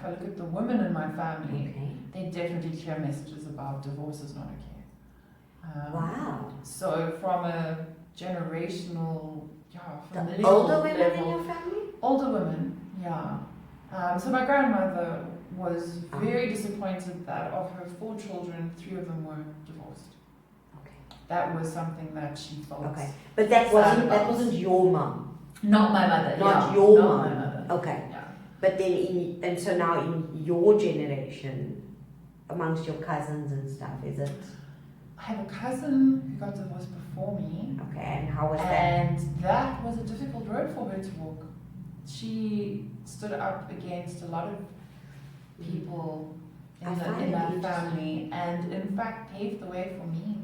I look at the women in my family, Okay. they definitely clear messages about divorce is not okay. Wow. So from a generational, The familial older women level, in your family? older women, yeah. So my grandmother was very disappointed that of her 4 children, 3 of them were divorced. Okay. That was something that she felt. Okay. But that wasn't your mum. Not my mother. Not yeah, your not mum. my mother. Okay. Yeah. But then and so now in your generation, amongst your cousins and stuff, is it I have a cousin who got divorced before me. okay? And how was that? And that was a difficult road for her to walk. She stood up against a lot of people in that family, and in fact paved the way for me.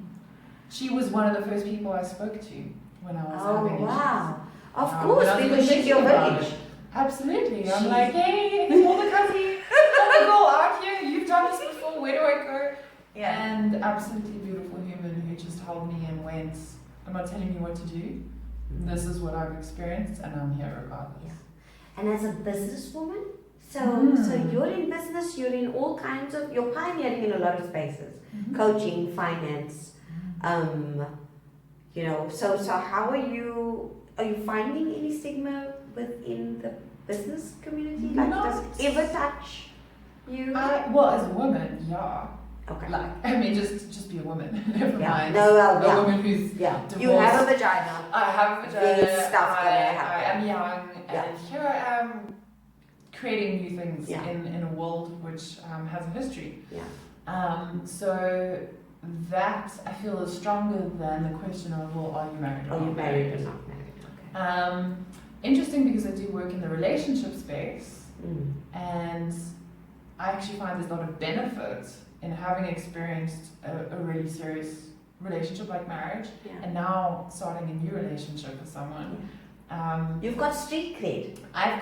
She was one of the first people I spoke to when I was having issues. Wow. Of course, because she's your village. Absolutely. I'm like, hey, older cousin, I'm a girl out here. You've done this before. Where do I go? Yeah. And absolutely beautiful human who just held me and went, I'm not telling you what to do. This is what I've experienced, and I'm here regardless. Yeah. And as a businesswoman, so you're in business, you're in all kinds of, you're pioneering in a lot of spaces, coaching, finance, so how are you finding any stigma within the business community? Like, does it ever touch you? Well, as a woman, yeah. Okay. Just be a woman. Never mind. A woman who's divorced. You have a vagina. I have a vagina. There's stuff gonna happen. I am young, and here I am creating new things in a world which has a history. Yeah. So that I feel is stronger than the question of, well, are you married or Are not you married or not married? Okay. Interesting, because I do work in the relationship space, and I actually find there's a lot of benefit in having experienced a really serious relationship like marriage, and now starting a new relationship with someone. You've got street cred. I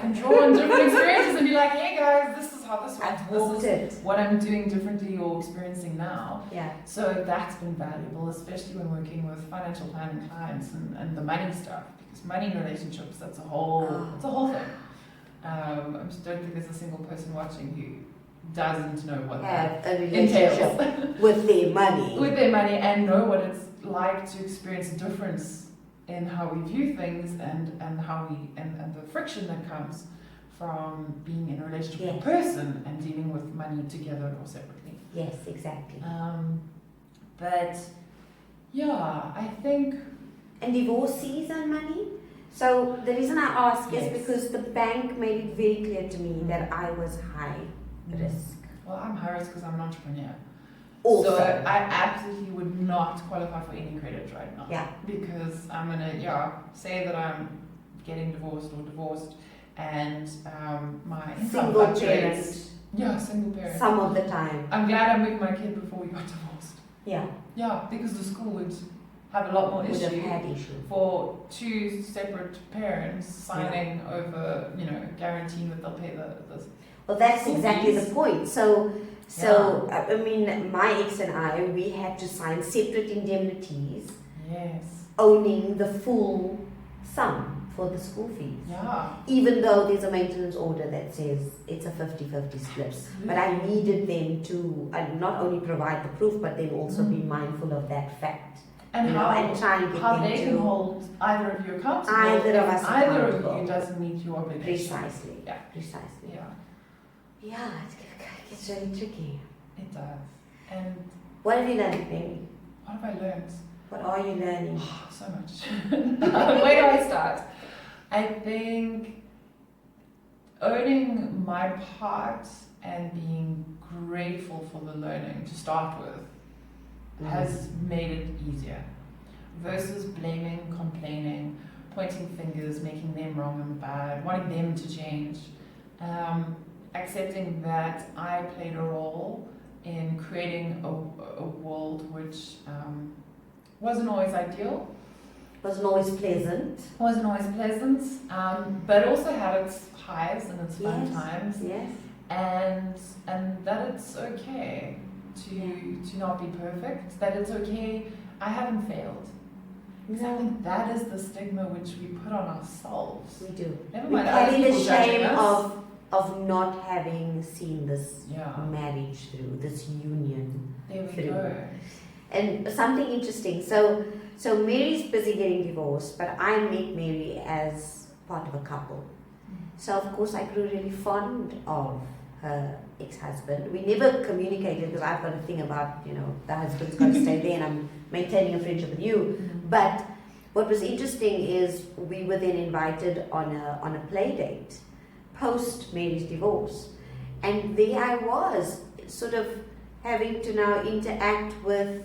can draw on different experiences and be like, hey guys, this is how this works. This is what I'm doing differently or experiencing now. Yeah. So that's been valuable, especially when working with financial planning clients and the money stuff, because money in relationships, that's a whole thing. I just don't think there's a single person watching who doesn't know what that a relationship entails. with their money. With their money, and know what it's like to experience a difference in how we view things and how and the friction that comes from being in a relationship with a person and dealing with money together or separately. Yes, exactly. But yeah, I think. And divorcees and money? So the reason I ask is because the bank made it very clear to me that I was high risk. Well, I'm high risk because I'm an entrepreneur. Also. So I absolutely would not qualify for any credit right now. Yeah. Because I'm gonna say that I'm getting divorced or divorced, and my income single fluctuates. parent. Yeah, single parent. Some of the time. I'm glad I met my kid before we got divorced. Yeah. Yeah, because the school would have a lot more issue for 2 separate parents signing over, guaranteeing that they'll pay the well, that's exactly the point. So I mean, my ex and I, we had to sign separate indemnities. Yes. Owning the full sum for the school fees. Yeah. Even though there's a maintenance order that says it's a 50-50 split. But I needed them to not only provide the proof, but then also be mindful of that fact. And try and get how them they can hold either of you accountable. Either of us Either accountable. of you doesn't meet your obligation. Precisely. Yeah. Precisely. Yeah. Yeah, it gets really tricky. It does. And what have you learned, Mary? what have I learned? What are you learning? So much. Where do I start? I think owning my part and being grateful for the learning to start with has made it easier, versus blaming, complaining, pointing fingers, making them wrong and bad, wanting them to change. Accepting that I played a role in creating a world which wasn't always ideal. Wasn't always pleasant. Wasn't always pleasant, but also had its highs and its fun times. Yes. And that it's okay to not be perfect. That it's okay. I haven't failed. Because I think that is the stigma which we put on ourselves. We do. Never We mind carry other the people judging shame us. of of not having seen this Yeah. marriage through, this union. There we Through. go. And something interesting. So Mary's busy getting divorced, but I met Mary as part of a couple. So of course I grew really fond of her ex-husband. We never communicated because I've got a thing about, the husband's got to stay there and I'm maintaining a friendship with you. But what was interesting is we were then invited on a play date post Mary's divorce. And there I was, sort of having to now interact with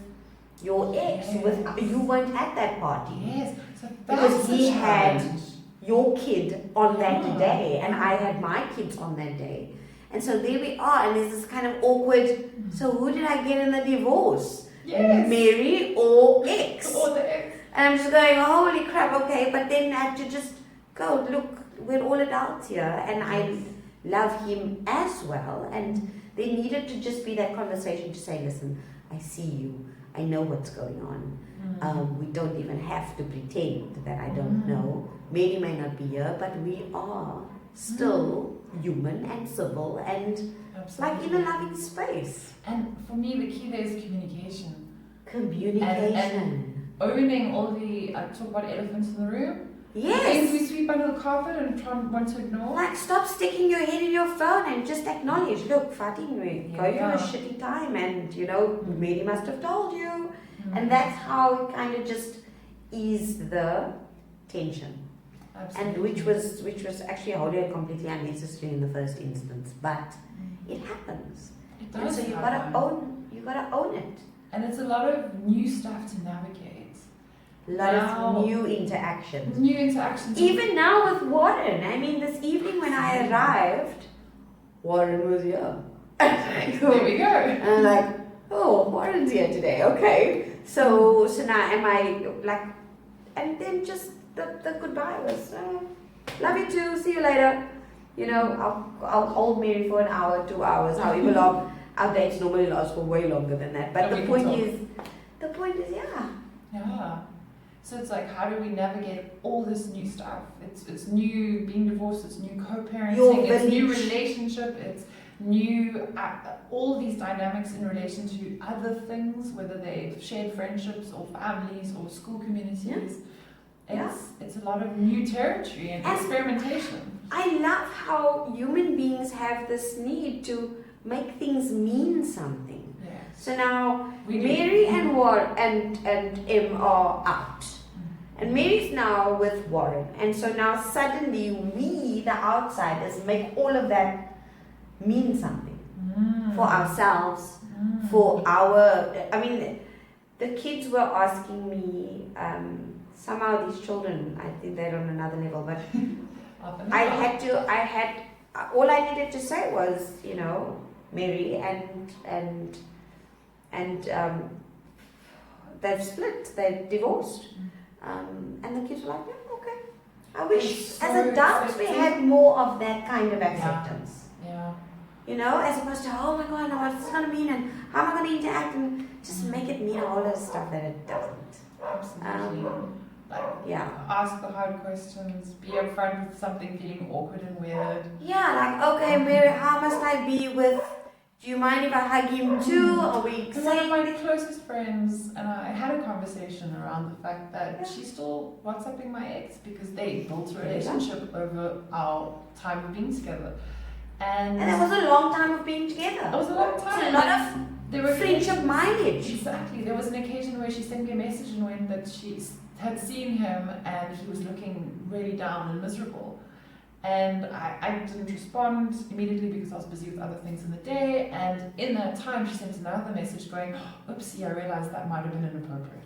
your ex. Yes. You weren't at that party. Yes. So Because that's he a had challenge. your kid on that Yeah. day and I had my kids on that day. And so there we are, and there's this kind of awkward, so who did I get in the divorce? Yes. Mary or ex? Or the ex. And I'm just going, holy crap, okay, but then I had to just go, look, we're all adults here, and I love him as well, and there needed to just be that conversation to say, listen, I see you, I know what's going on. We don't even have to pretend that I don't know. Mary may not be here, but we are still human and civil and Absolutely. like in a loving space. And for me, the key there is communication. Communication. Owning all the, I talk about elephants in the room. Things Yes. we sweep under the carpet and want to ignore. Like, stop sticking your head in your phone and just acknowledge, look, Fatin, we're going through a shitty time and, Mary must have told you. And that's how it kind of just eased the tension. Absolutely. And which was actually wholly and completely unnecessary in the first instance. But it happens. It And does so you happen. gotta own it. And it's a lot of new stuff to navigate. A lot Now- of new interactions. New interactions. Even now with Warren, I mean, this evening when I arrived, Warren was here. There we go. And I'm like, oh, Warren's here today, okay. So now am I like, and then just the goodbye was, love you too, see you later. I'll hold Mary for an hour, 2 hours, however long. Our dates normally last for way longer than that. But And we the can point is, yeah. Yeah. So it's like, how do we navigate all this new stuff? It's new being divorced, it's new co-parenting, it's new village. relationship, it's new all these dynamics in relation to other things, whether they're shared friendships or families or school communities. It's a lot of new territory and experimentation. I love how human beings have this need to make things mean something. Yeah. So now We do. Mary and Em are out. And Mary's now with Warren. And so now suddenly we, the outsiders, make all of that mean something for ourselves, for the kids were asking me, somehow these children, I think they're on another level, but all I needed to say was, Mary and they've split, they've divorced. And the kids were like, yeah, okay. I wish So as adults we had more of that kind of acceptance. Yeah. As opposed to, oh my god, now what's this going to mean and how am I going to interact and just make it mean all the stuff that it doesn't. Absolutely. Ask the hard questions, be upfront with something feeling awkward and weird. Yeah, like, okay, Mary, how must I be with, do you mind if I hug him too? Are we And one of my closest friends and I had a conversation around the fact that she's still WhatsApping my ex because they built a relationship over our time of being together. And that was a long time of being together. it was a long time. It's a lot of there were friendship mileage. Exactly. There was an occasion where she sent me a message and went that she had seen him and he was looking really down and miserable. And I didn't respond immediately because I was busy with other things in the day. And in that time, she sent another message going, oopsie, I realized that might have been inappropriate.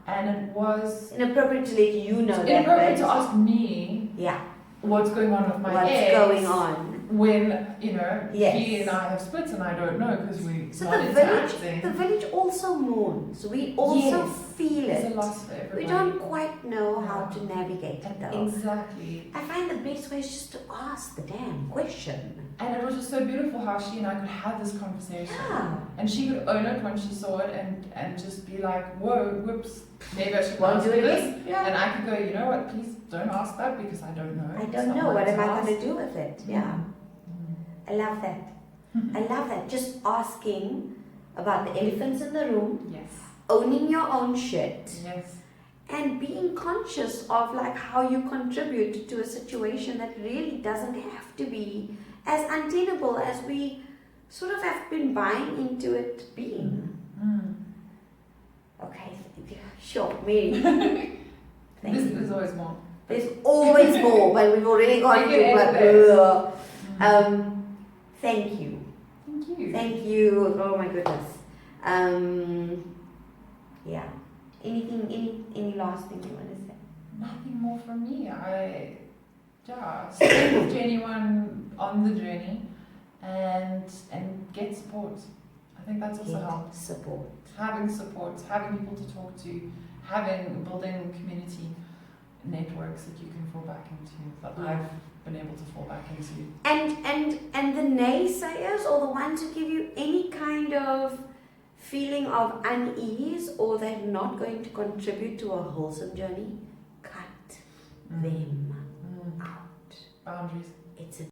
And it was inappropriate to let you know that. inappropriate to ask me Yeah. what's going on with my What's ex. going on? When, Yes. he and I have split and I don't know because we're So not the interacting. village also mourns. We also Yes. feel It's a it. loss for everybody. We don't quite know how to navigate it though. Exactly. I find the best way is just to ask the damn question. And it was just so beautiful how she and I could have this conversation. Yeah. And she could own it when she saw it and just be like, whoa, whoops, maybe I should Won't ask do you it this. again. Yeah. And I could go, you know what, please don't ask that because I don't know. I It's don't not know. mine What to am I ask. going to do with it? Yeah. Mm. I love that. I love that. Just asking about the elephants in the room, Yes. owning your own shit, Yes. and being conscious of like how you contribute to a situation that really doesn't have to be as untenable as we sort of have been buying into it being. Mm. Okay, sure, Mary. Thank you. There's always more. There's always more, but we've already gone Okay, through. But, Mm. thank you. Thank you. Thank you. Oh my goodness. Yeah. Any last thing you want to say? Nothing more from me. Stay with anyone on the journey and get support. I think that's also helped. Support. Having support, having people to talk to, building community networks that you can fall back into, that I've been able to fall back into. And the naysayers, or the ones who give you any kind of feeling of unease, or they're not going to contribute to a wholesome journey, cut them out. Boundaries. It's a